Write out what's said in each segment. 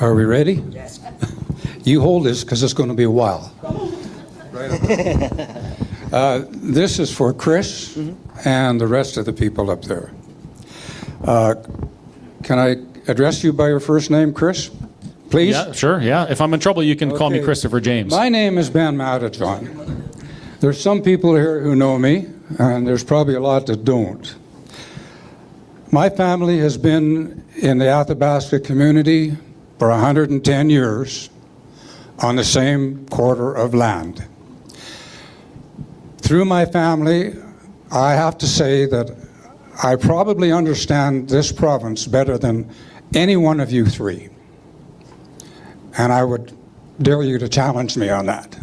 Are we ready? Yes. You hold this because it's going to be a while. This is for Chris and the rest of the people up there. Can I address you by your first name, Chris? Please? Yeah, sure, yeah. If I'm in trouble, you can call me Christopher James. My name is Ben Matajon. There's some people here who know me, and there's probably a lot that don't. My family has been in the Athabasca community for 110 years on the same quarter of land. Through my family, I have to say that I probably understand this province better than any one of you three. And I would dare you to challenge me on that.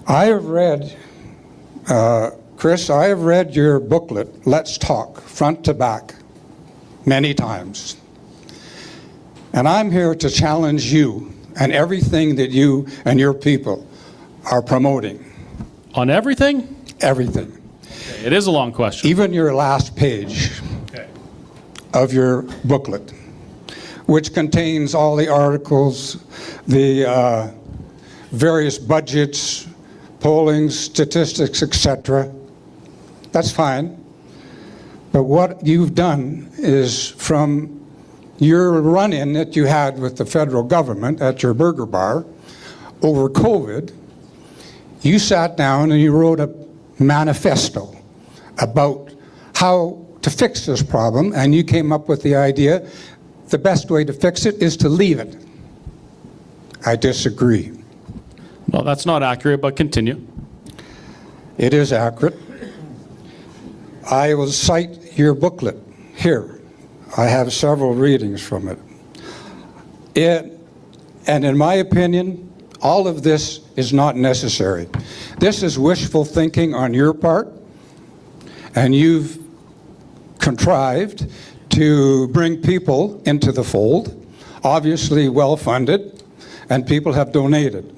I have read, Chris, I have read your booklet, Let's Talk, front to back, many times. And I'm here to challenge you and everything that you and your people are promoting. On everything? Everything. Okay, it is a long question. Even your last page of your booklet, which contains all the articles, the various budgets, polling, statistics, etc. That's fine. But what you've done is, from your run-in that you had with the federal government at your burger bar over COVID, you sat down and you wrote a manifesto about how to fix this problem, and you came up with the idea the best way to fix it is to leave it. I disagree. Well, that's not accurate, but continue. It is accurate. I will cite your booklet here. I have several readings from it. And in my opinion, all of this is not necessary. This is wishful thinking on your part, and you've contrived to bring people into the fold, obviously well-funded, and people have donated.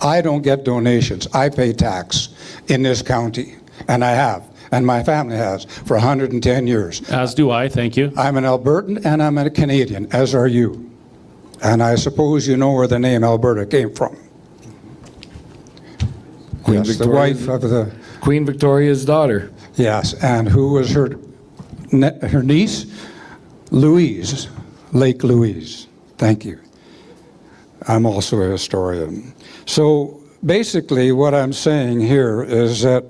I don't get donations. I pay tax in this county, and I have, and my family has, for 110 years. As do I, thank you. I'm an Albertan and I'm a Canadian, as are you. And I suppose you know where the name Alberta came from. Queen Yes, the Victoria, wife of the... Queen Victoria's daughter. Yes, and who was her niece? Louise, Lake Louise. Thank you. I'm also a historian. So basically what I'm saying here is that,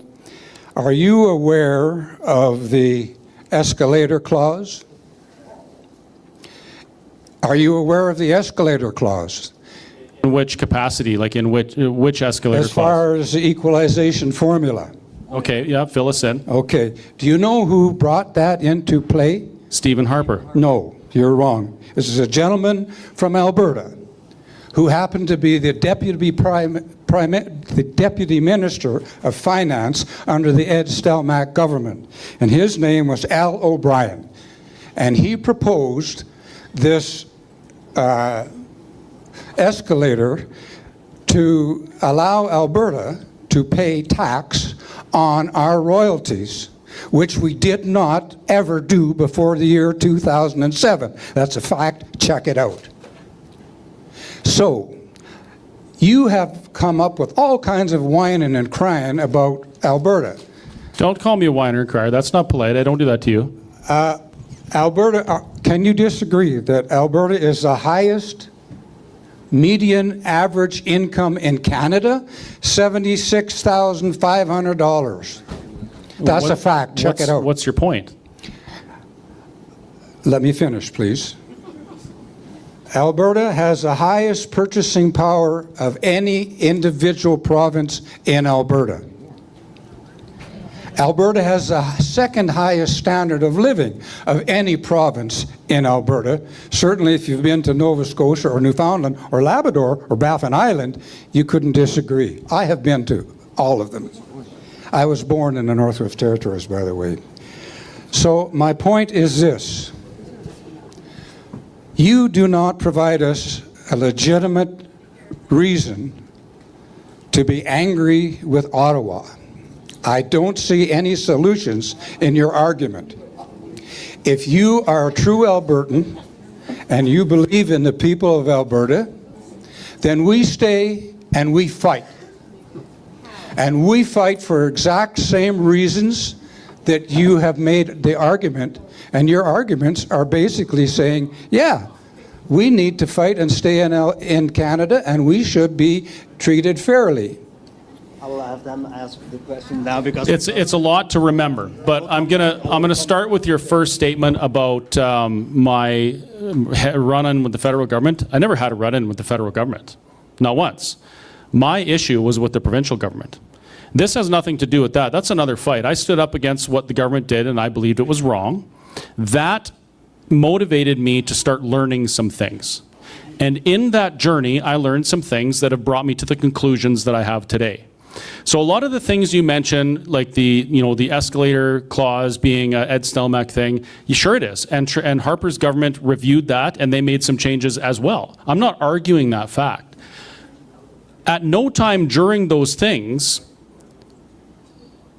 are you aware of the escalator clause? Are you aware of the escalator clause? In which capacity? Like in which escalator As far clause? as the equalization formula. Okay, yeah, fill us in. Okay. Do you know who brought that into play? Stephen Harper. No, you're wrong. This is a gentleman from Alberta who happened to be the deputy minister of finance under the Ed Stelmach government. And his name was Al O'Brien. And he proposed this escalator to allow Alberta to pay tax on our royalties, which we did not ever do before the year 2007. That's a fact. Check it out. So, you have come up with all kinds of whining and crying about Alberta. Don't call me a whiner and crier. That's not polite. I don't do that to you. Alberta, can you disagree that Alberta is the highest median average income in Canada? $76,500. That's a fact. Check it out. What's your point? Let me finish, please. Alberta has the highest purchasing power of any individual province in Alberta. Alberta has the second highest standard of living of any province in Alberta. Certainly if you've been to Nova Scotia or Newfoundland or Labrador or Baffin Island, you couldn't disagree. I have been to all of them. I was born in the Northwest Territories, by the way. So my point is this. You do not provide us a legitimate reason to be angry with Ottawa. I don't see any solutions in your argument. If you are a true Albertan and you believe in the people of Alberta, then we stay and we fight. And we fight for exact same reasons that you have made the argument. And your arguments are basically saying, yeah, we need to fight and stay in Canada, and we should be treated fairly. I will have them ask the question now because It's a lot to remember, but I'm gonna start with your first statement about my run-in with the federal government. I never had a run-in with the federal government, not once. My issue was with the provincial government. This has nothing to do with that. That's another fight. I stood up against what the government did, and I believed it was wrong. That motivated me to start learning some things. And in that journey, I learned some things that have brought me to the conclusions that I have today. So a lot of the things you mentioned, like the escalator clause being a Ed Stelmach thing, sure it is. And Harper's government reviewed that, and they made some changes as well. I'm not arguing that fact. At no time during those things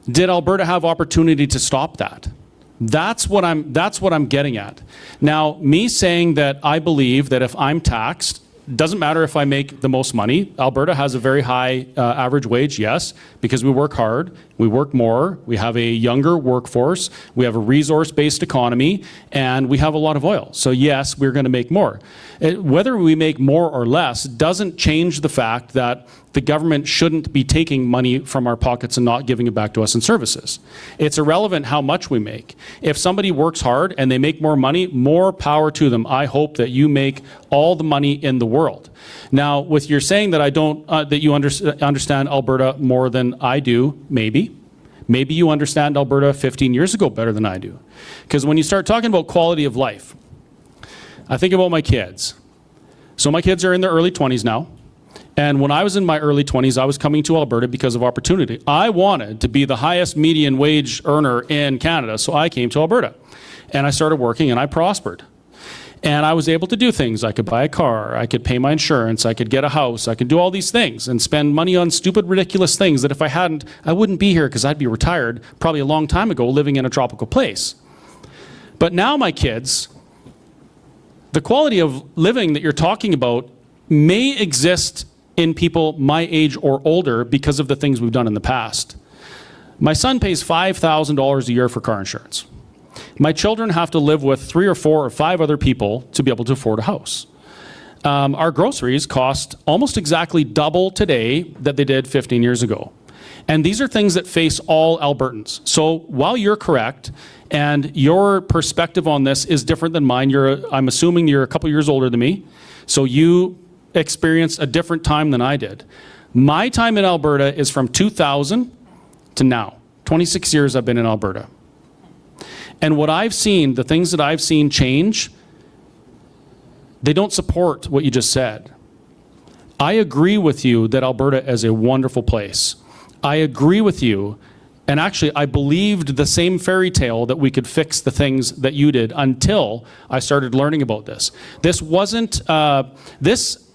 did Alberta have opportunity to stop that. That's what I'm getting at. Now, me saying that I believe that if I'm taxed, doesn't matter if I make the most money. Alberta has a very high average wage, yes, because we work hard, we work more, we have a younger workforce, we have a resource-based economy, and we have a lot of oil. So yes, we're going to make more. Whether we make more or less doesn't change the fact that the government shouldn't be taking money from our pockets and not giving it back to us in services. It's irrelevant how much we make. If somebody works hard and they make more money, more power to them. I hope that you make all the money in the world. Now, with your saying that I don't, that you understand Alberta more than I do, maybe. Maybe you understand Alberta 15 years ago better than I do. Because when you start talking about quality of life, I think about my kids. So my kids are in their early 20s now. And when I was in my early 20s, I was coming to Alberta because of opportunity. I wanted to be the highest median wage earner in Canada, so I came to Alberta. And I started working and I prospered. And I was able to do things. I could buy a car, I could pay my insurance, I could get a house, I could do all these things and spend money on stupid, ridiculous things that if I hadn't, I wouldn't be here because I'd be retired probably a long time ago living in a tropical place. But now my kids, the quality of living that you're talking about may exist in people my age or older because of the things we've done in the past. My son pays $5,000 a year for car insurance. My children have to live with 3 or 4 or 5 other people to be able to afford a house. Our groceries cost almost exactly double today that they did 15 years ago. And these are things that face all Albertans. So while you're correct, and your perspective on this is different than mine, I'm assuming you're a couple years older than me, so you experienced a different time than I did. My time in Alberta is from 2000 to now. 26 years I've been in Alberta. And what I've seen, the things that I've seen change, they don't support what you just said. I agree with you that Alberta is a wonderful place. I agree with you, and actually I believed the same fairy tale that we could fix the things that you did until I started learning about this. This wasn't,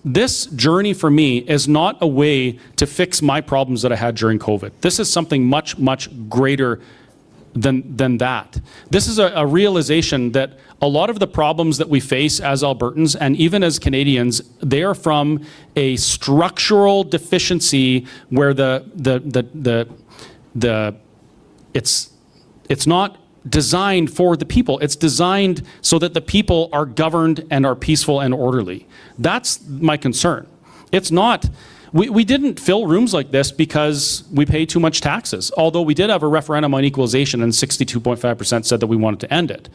this journey for me is not a way to fix my problems that I had during COVID. This is something much, much greater than that. This is a realization that a lot of the problems that we face as Albertans and even as Canadians, they are from a structural deficiency where it's not designed for the people. It's designed so that the people are governed and are peaceful and orderly. That's my concern. It's not. We didn't fill rooms like this because we pay too much taxes, although we did have a referendum on equalization and 62.5% said that we wanted to end it.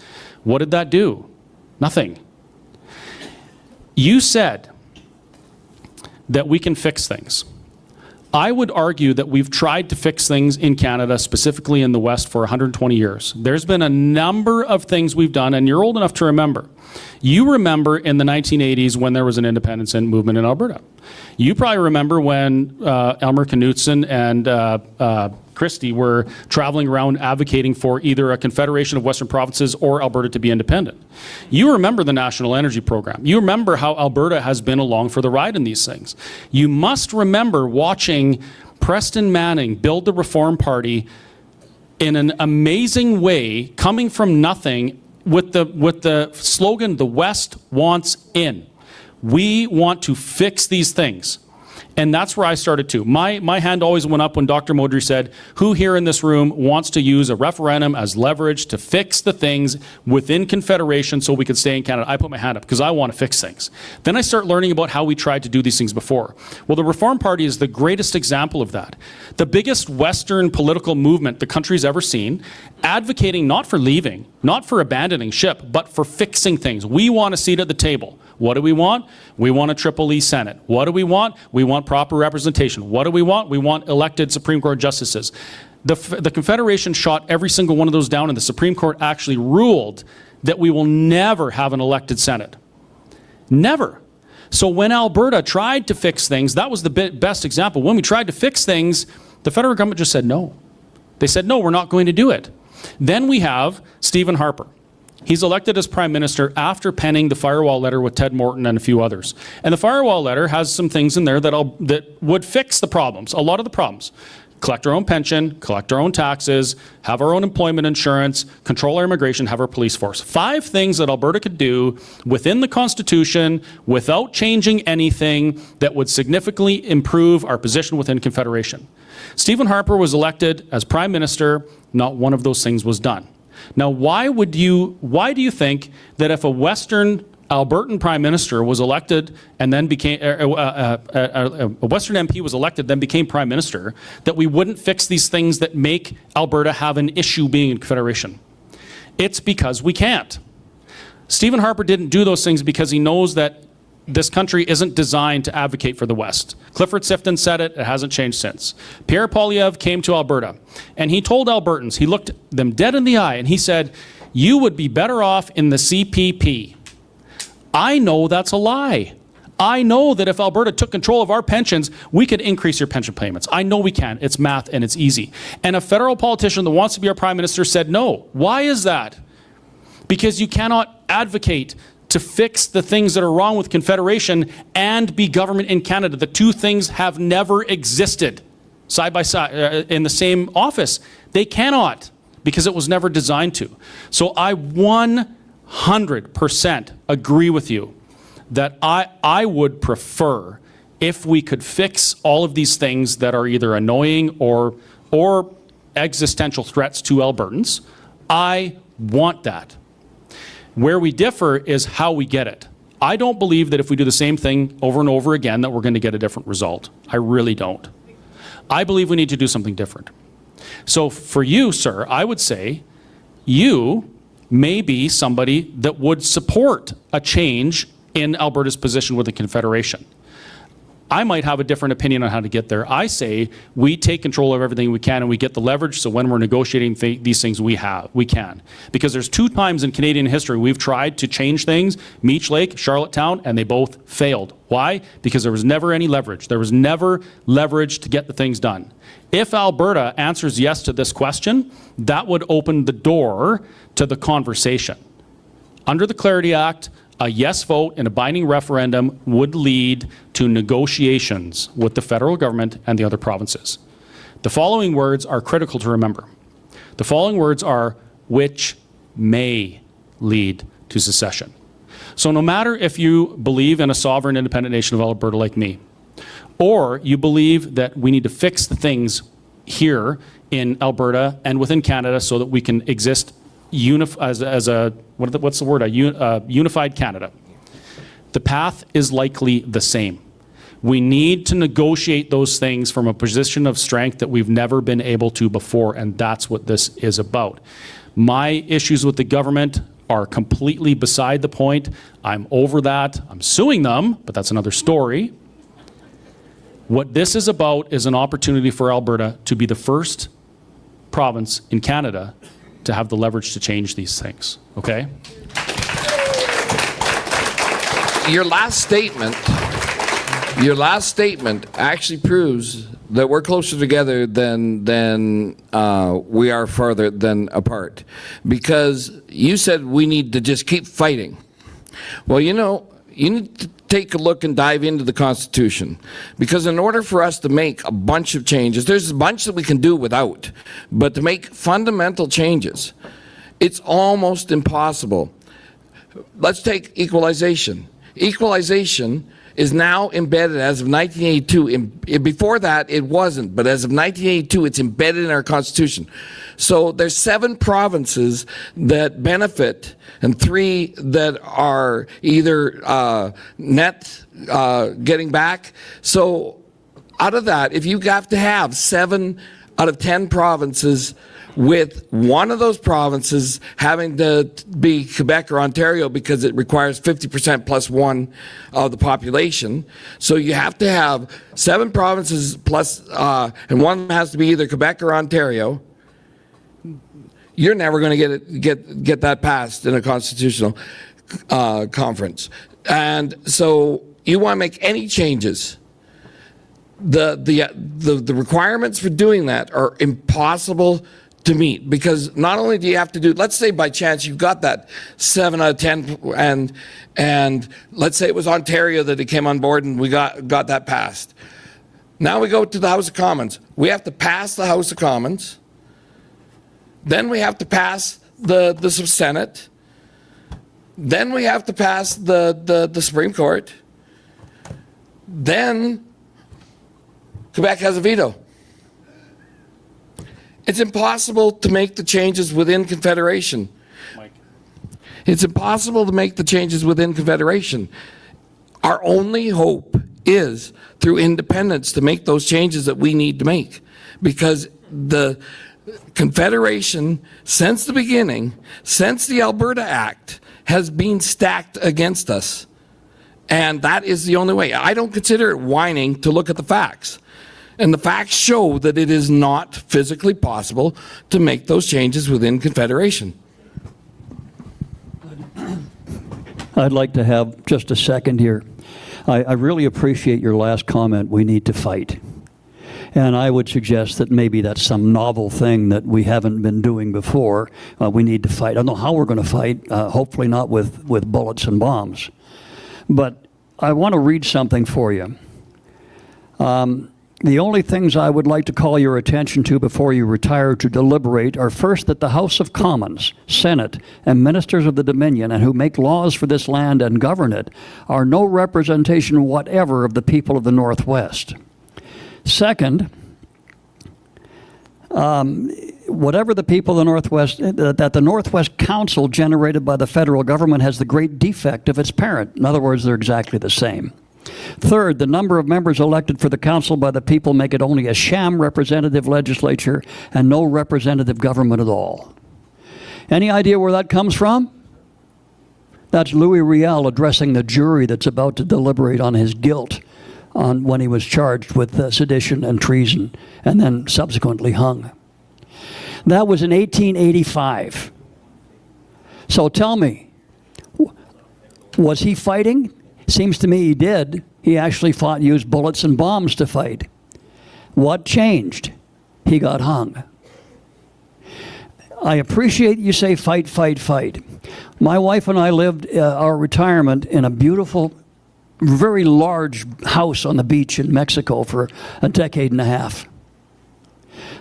What did that do? Nothing. You said that we can fix things. I would argue that we've tried to fix things in Canada, specifically in the West, for 120 years. There's been a number of things we've done, and you're old enough to remember. You remember in the 1980s when there was an independence movement in Alberta. You probably remember when Elmer Knutson and Christie were traveling around advocating for either a confederation of Western provinces or Alberta to be independent. You remember the National Energy Program. You remember how Alberta has been along for the ride in these things. You must remember watching Preston Manning build the Reform Party in an amazing way, coming from nothing, with the slogan, "The West wants in." We want to fix these things. And that's where I started too. My hand always went up when Dr. Modry said, who here in this room wants to use a referendum as leverage to fix the things within Confederation so we could stay in Canada? I put my hand up because I want to fix things. Then I start learning about how we tried to do these things before. Well, the Reform Party is the greatest example of that. The biggest Western political movement the country's ever seen, advocating not for leaving, not for abandoning ship, but for fixing things. We want a seat at the table. What do we want? We want a Triple E Senate. What do we want? We want proper representation. What do we want? We want elected Supreme Court justices. The Confederation shot every single one of those down, and the Supreme Court actually ruled that we will never have an elected Senate. Never. So when Alberta tried to fix things, that was the best example. When we tried to fix things, the federal government just said no. They said, no, we're not going to do it. Then we have Stephen Harper. He's elected as Prime Minister after penning the firewall letter with Ted Morton and a few others. And the firewall letter has some things in there that would fix the problems, a lot of the problems. Collect our own pension, collect our own taxes, have our own employment insurance, control our immigration, have our police force. 5 things that Alberta could do within the Constitution without changing anything that would significantly improve our position within Confederation. Stephen Harper was elected as Prime Minister. Not one of those things was done. Now, why do you think that if a Western Albertan Prime Minister was elected and then became, a Western MP was elected, then became Prime Minister, that we wouldn't fix these things that make Alberta have an issue being in Confederation? It's because we can't. Stephen Harper didn't do those things because he knows that this country isn't designed to advocate for the West. Clifford Sifton said it, it hasn't changed since. Pierre Poilievre came to Alberta, and he told Albertans, he looked them dead in the eye, and he said, you would be better off in the CPP. I know that's a lie. I know that if Alberta took control of our pensions, we could increase your pension payments. I know we can. It's math and it's easy. And a federal politician that wants to be our Prime Minister said no. Why is that? Because you cannot advocate to fix the things that are wrong with Confederation and be government in Canada. The two things have never existed side by side in the same office. They cannot, because it was never designed to. So I 100% agree with you that I would prefer if we could fix all of these things that are either annoying or existential threats to Albertans. I want that. Where we differ is how we get it. I don't believe that if we do the same thing over and over again that we're going to get a different result. I really don't. I believe we need to do something different. So for you, sir, I would say you may be somebody that would support a change in Alberta's position with the Confederation. I might have a different opinion on how to get there. I say we take control of everything we can and we get the leverage so when we're negotiating these things we can. Because there's 2 times in Canadian history we've tried to change things, Meech Lake, Charlottetown, and they both failed. Why? Because there was never any leverage. There was never leverage to get the things done. If Alberta answers yes to this question, that would open the door to the conversation. Under the Clarity Act, a yes vote in a binding referendum would lead to negotiations with the federal government and the other provinces. The following words are critical to remember. The following words are, which may lead to secession. So no matter if you believe in a sovereign independent nation of Alberta like me, or you believe that we need to fix the things here in Alberta and within Canada so that we can exist as a unified Canada. The path is likely the same. We need to negotiate those things from a position of strength that we've never been able to before, and that's what this is about. My issues with the government are completely beside the point. I'm over that. I'm suing them, but that's another story. What this is about is an opportunity for Alberta to be the first province in Canada to have the leverage to change these things, okay? Your last statement actually proves that we're closer together than we are farther than apart. Because you said we need to just keep fighting. Well, you know, you need to take a look and dive into the Constitution. Because in order for us to make a bunch of changes, there's a bunch that we can do without, but to make fundamental changes, It's almost impossible. Let's take equalization. Equalization is now embedded as of 1982. Before that, it wasn't, but as of 1982, it's embedded in our Constitution. So there's 7 provinces that benefit and 3 that are either net getting back. So out of that, if you have to have 7 out of 10 provinces with one of those provinces having to be Quebec or Ontario because it requires 50% plus 1 of the population. So you have to have 7 provinces plus, and one has to be either Quebec or Ontario. You're never going to get that passed in a constitutional conference. And so you want to make any changes. The requirements for doing that are impossible to meet, because not only do you have to do, let's say by chance you've got that 7 out of 10, and let's say it was Ontario that it came on board and we got that passed. Now we go to the House of Commons. We have to pass the House of Commons. Then we have to pass the Senate. Then we have to pass the Supreme Court. Then Quebec has a veto. It's impossible to make the changes within Confederation. Mike. It's impossible to make the changes within Confederation. Our only hope is through independence to make those changes that we need to make. Because the Confederation, since the beginning, since the Alberta Act, has been stacked against us. And that is the only way. I don't consider it whining to look at the facts. And the facts show that it is not physically possible to make those changes within Confederation. I'd like to have just a second here. I really appreciate your last comment, we need to fight. And I would suggest that maybe that's some novel thing that we haven't been doing before. We need to fight. I don't know how we're going to fight, hopefully not with bullets and bombs. But I want to read something for you. The only things I would like to call your attention to before you retire to deliberate are first that the House of Commons, Senate, and ministers of the Dominion, and who make laws for this land and govern it, are no representation whatever of the people of the Northwest. Second, whatever the people of the Northwest, that the Northwest Council generated by the federal government has the great defect of its parent. In other words, they're exactly the same. Third, the number of members elected for the council by the people make it only a sham representative legislature and no representative government at all. Any idea where that comes from? That's Louis Riel addressing the jury that's about to deliberate on his guilt when he was charged with sedition and treason and then subsequently hung. That was in 1885. So tell me, was he fighting? Seems to me he did. He actually used bullets and bombs to fight. What changed? He got hung. I appreciate you say fight, fight, fight. My wife and I lived our retirement in a beautiful, very large house on the beach in Mexico for a decade and a half.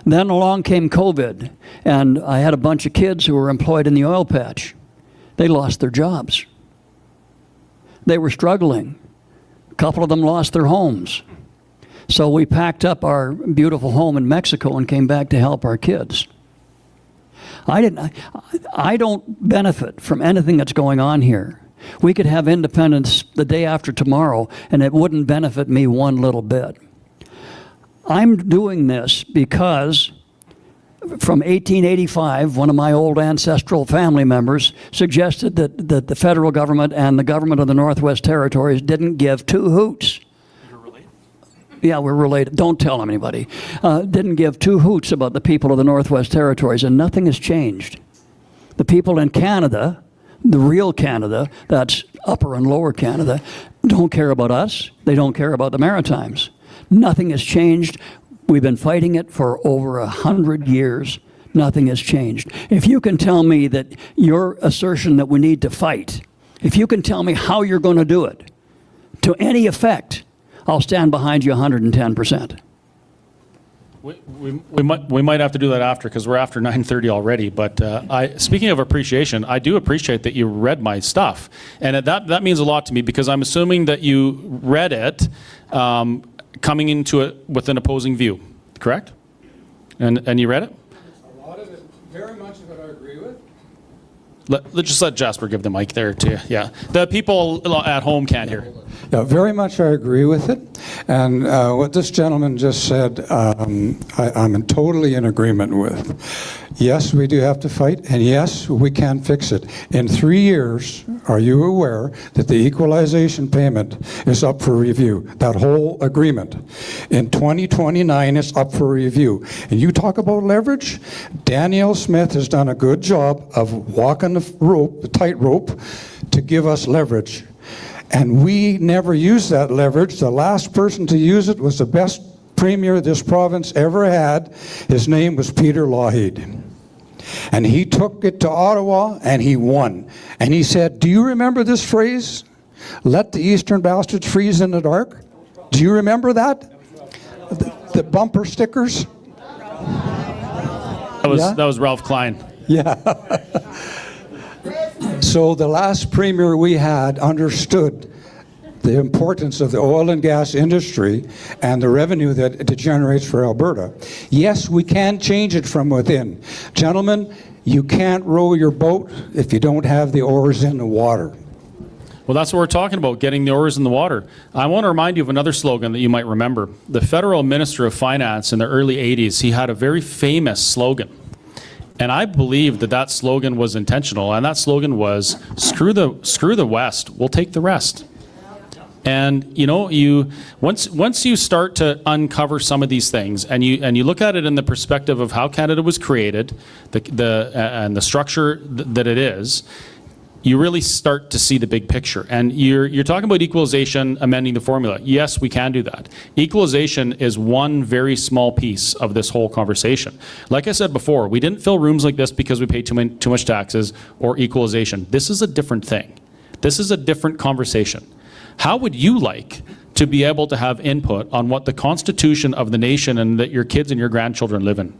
Then along came COVID, and I had a bunch of kids who were employed in the oil patch. They lost their jobs. They were struggling. A couple of them lost their homes. So we packed up our beautiful home in Mexico and came back to help our kids. I don't benefit from anything that's going on here. We could have independence the day after tomorrow, and it wouldn't benefit me one little bit. I'm doing this because from 1885, one of my old ancestral family members suggested that the federal government and the government of the Northwest Territories didn't give two hoots. You're related? Yeah, we're related. Don't tell anybody. Didn't give two hoots about the people of the Northwest Territories, and nothing has changed. The people in Canada, the real Canada, that's Upper and Lower Canada, don't care about us. They don't care about the Maritimes. Nothing has changed. We've been fighting it for over 100 years. Nothing has changed. If you can tell me that your assertion that we need to fight, if you can tell me how you're going to do it, to any effect, I'll stand behind you 110%. We might have to do that after, because we're after 9:30 already. But speaking of appreciation, I do appreciate that you read my stuff, and that means a lot to me, because I'm assuming that you read it coming into it with an opposing view, correct? And you read it? A lot of it, very much of it I agree with. Let's just let Jasper give the mic there to you. Yeah, the people at home can't hear. Yeah, very much I agree with it. And what this gentleman just said, I'm totally in agreement with. Yes, we do have to fight, and yes, we can fix it. In 3 years, are you aware that the equalization payment is up for review? That whole agreement. In 2029, it's up for review. And you talk about leverage? Danielle Smith has done a good job of walking the tightrope to give us leverage. And we never used that leverage. The last person to use it was the best premier this province ever had. His name was Peter Lougheed. And he took it to Ottawa and he won. And he said, do you remember this phrase? Let the eastern bastards freeze in the dark? Do you remember that? The bumper stickers? That was Ralph Klein. Yeah. So the last premier we had understood the importance of the oil and gas industry and the revenue that it generates for Alberta. Yes, we can change it from within. Gentlemen, you can't row your boat if you don't have the oars in the water. Well, that's what we're talking about, getting the oars in the water. I want to remind you of another slogan that you might remember. The federal minister of finance in the early 80s, he had a very famous slogan. And I believe that slogan was intentional, and that slogan was, screw the West, we'll take the rest. And you know, once you start to uncover some of these things, and you look at it in the perspective of how Canada was created, and the structure that it is, you really start to see the big picture. And you're talking about equalization, amending the formula. Yes, we can do that. Equalization is one very small piece of this whole conversation. Like I said before, we didn't fill rooms like this because we paid too much taxes or equalization. This is a different thing. This is a different conversation. How would you like to be able to have input on what the constitution of the nation and that your kids and your grandchildren live in?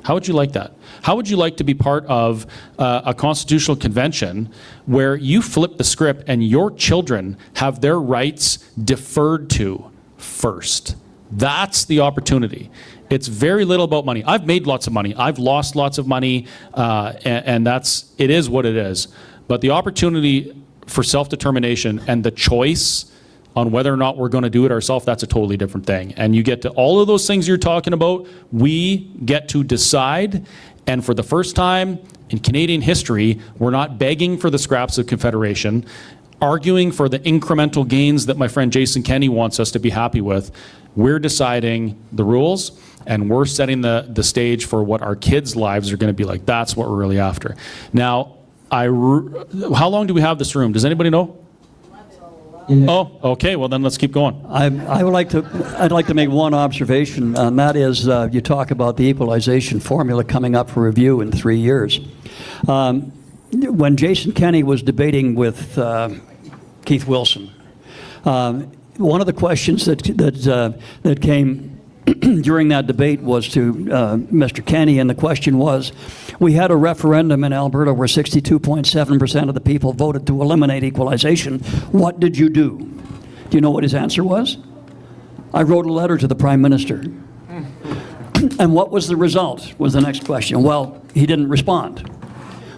How would you like that? How would you like to be part of a constitutional convention where you flip the script and your children have their rights deferred to first? That's the opportunity. It's very little about money. I've made lots of money. I've lost lots of money, and it is what it is. But the opportunity for self-determination and the choice on whether or not we're going to do it ourselves, that's a totally different thing. And you get to all of those things you're talking about, we get to decide. And for the first time in Canadian history, we're not begging for the scraps of Confederation, arguing for the incremental gains that my friend Jason Kenney wants us to be happy with. We're deciding the rules, and we're setting the stage for what our kids' lives are going to be like. That's what we're really after. Now, how long do we have this room? Does anybody know? Oh, okay. Well, then let's keep going. I'd like to make one observation, and that is you talk about the equalization formula coming up for review in 3 years. When Jason Kenney was debating with Keith Wilson, one of the questions that came during that debate was to Mr. Kenney, and the question was, we had a referendum in Alberta where 62.7% of the people voted to eliminate equalization. What did you do? Do you know what his answer was? I wrote a letter to the Prime Minister. And what was the result, was the next question. Well, he didn't respond.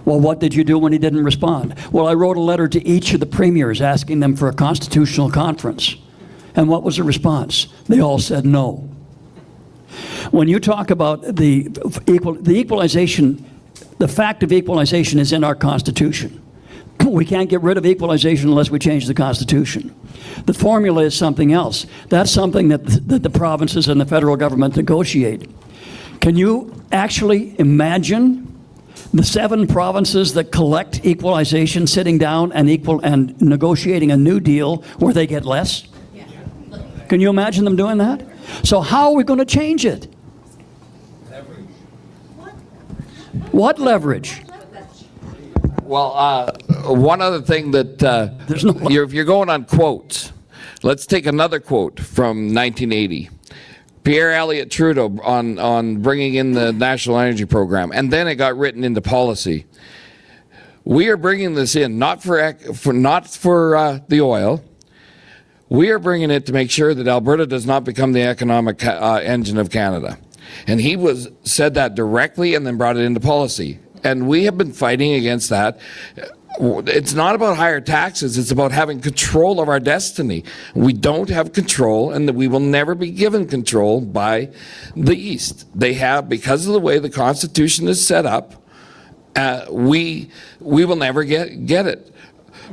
Well, what did you do when he didn't respond? Well, I wrote a letter to each of the premiers asking them for a constitutional conference. And what was the response? They all said no. When you talk about the equalization, the fact of equalization is in our Constitution. We can't get rid of equalization unless we change the Constitution. The formula is something else. That's something that the provinces and the federal government negotiate. Can you actually imagine the 7 provinces that collect equalization sitting down and negotiating a new deal where they get less? Can you imagine them doing that? So how are we going to change it? Leverage. What leverage? Well, one other thing that if you're going on quotes, let's take another quote from 1980. Pierre Elliott Trudeau on bringing in the National Energy Program, and then it got written into policy. We are bringing this in not for the oil. We are bringing it to make sure that Alberta does not become the economic engine of Canada. And he said that directly and then brought it into policy. And we have been fighting against that. It's not about higher taxes, it's about having control of our destiny. We don't have control, and that we will never be given control by the East. They have, because of the way the Constitution is set up, we will never get it.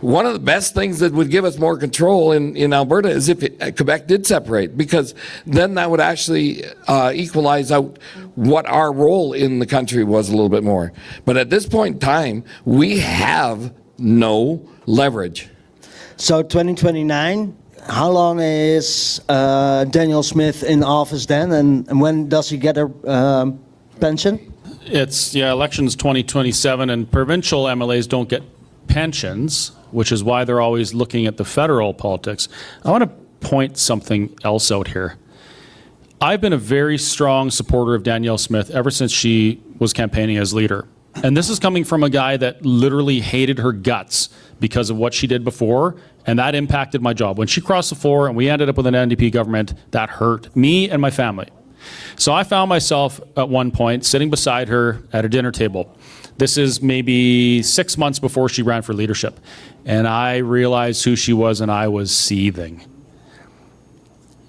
One of the best things that would give us more control in Alberta is if Quebec did separate, because then that would actually equalize out what our role in the country was a little bit more. But at this point in time, we have no leverage. So 2029, how long is Daniel Smith in office then, and when does he get a pension? Elections 2027, and provincial MLAs don't get pensions, which is why they're always looking at the federal politics. I want to point something else out here. I've been a very strong supporter of Danielle Smith ever since she was campaigning as leader. And this is coming from a guy that literally hated her guts because of what she did before, and that impacted my job. When she crossed the floor and we ended up with an NDP government, that hurt me and my family. So I found myself at one point sitting beside her at a dinner table. This is maybe 6 months before she ran for leadership. And I realized who she was, and I was seething.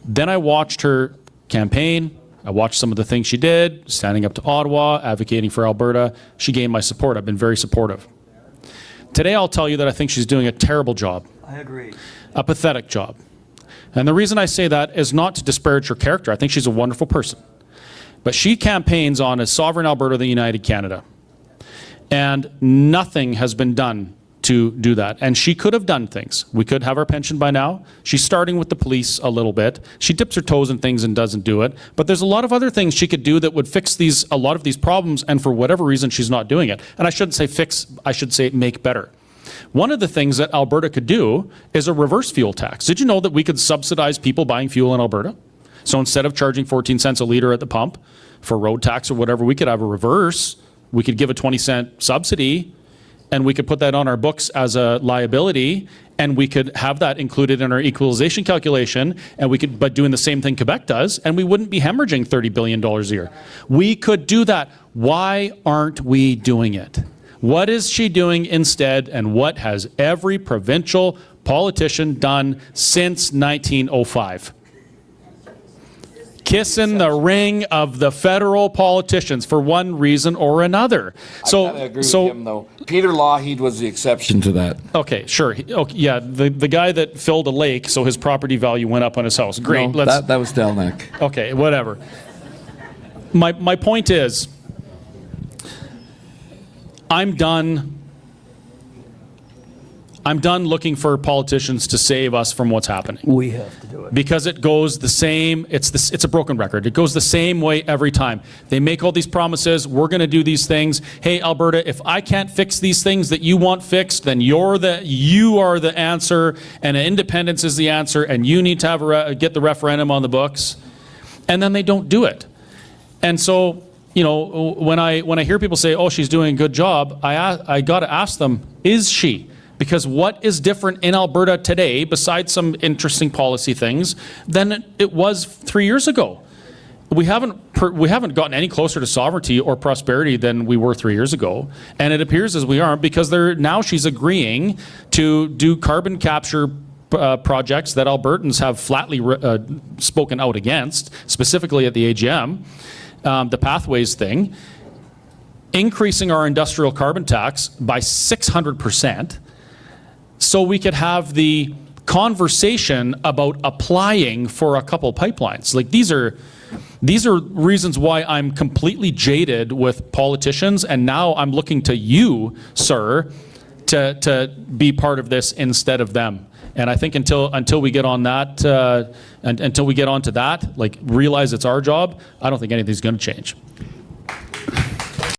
Then I watched her campaign. I watched some of the things she did, standing up to Ottawa, advocating for Alberta. She gained my support. I've been very supportive. Today I'll tell you that I think she's doing a terrible job. I agree. A pathetic job. And the reason I say that is not to disparage her character. I think she's a wonderful person. But she campaigns on a sovereign Alberta, the United Canada. And nothing has been done to do that. And she could have done things. We could have our pension by now. She's starting with the police a little bit. She dips her toes in things and doesn't do it. But there's a lot of other things she could do that would fix a lot of these problems, and for whatever reason she's not doing it. And I shouldn't say fix, I should say make better. One of the things that Alberta could do is a reverse fuel tax. Did you know that we could subsidize people buying fuel in Alberta? So instead of charging 14 cents a litre at the pump for road tax or whatever, we could have a reverse. We could give a 20-cent subsidy, and we could put that on our books as a liability, and we could have that included in our equalization calculation, and we could, but doing the same thing Quebec does, and we wouldn't be hemorrhaging $30 billion a year. We could do that. Why aren't we doing it? What is she doing instead, and what has every provincial politician done since 1905? Kissing the ring of the federal politicians for one reason or another. So, I agree with him, though. Peter Lougheed was the exception to that. Okay, sure. Okay, yeah, the guy that filled a lake so his property value went up on his house. Great. No, that was Delneck. Okay, whatever. My point is, I'm done looking for politicians to save us from what's happening. We have to do it. Because it goes the same, it's a broken record. It goes the same way every time. They make all these promises, we're going to do these things. Hey, Alberta, if I can't fix these things that you want fixed, then you are the answer, and independence is the answer, and you need to have get the referendum on the books. And then they don't do it. And so, you know, when I hear people say, oh, she's doing a good job, I got to ask them, is she? Because what is different in Alberta today, besides some interesting policy things, than it was 3 years ago? We haven't gotten any closer to sovereignty or prosperity than we were 3 years ago, and it appears as we aren't, because now she's agreeing to do carbon capture projects that Albertans have flatly spoken out against, specifically at the AGM, the pathways thing, increasing our industrial carbon tax by 600%. So we could have the conversation about applying for a couple pipelines. Like these are reasons why I'm completely jaded with politicians, and now I'm looking to you, sir, to be part of this instead of them. And I think until we get on that, until we get onto that, like realize it's our job, I don't think anything's going to change.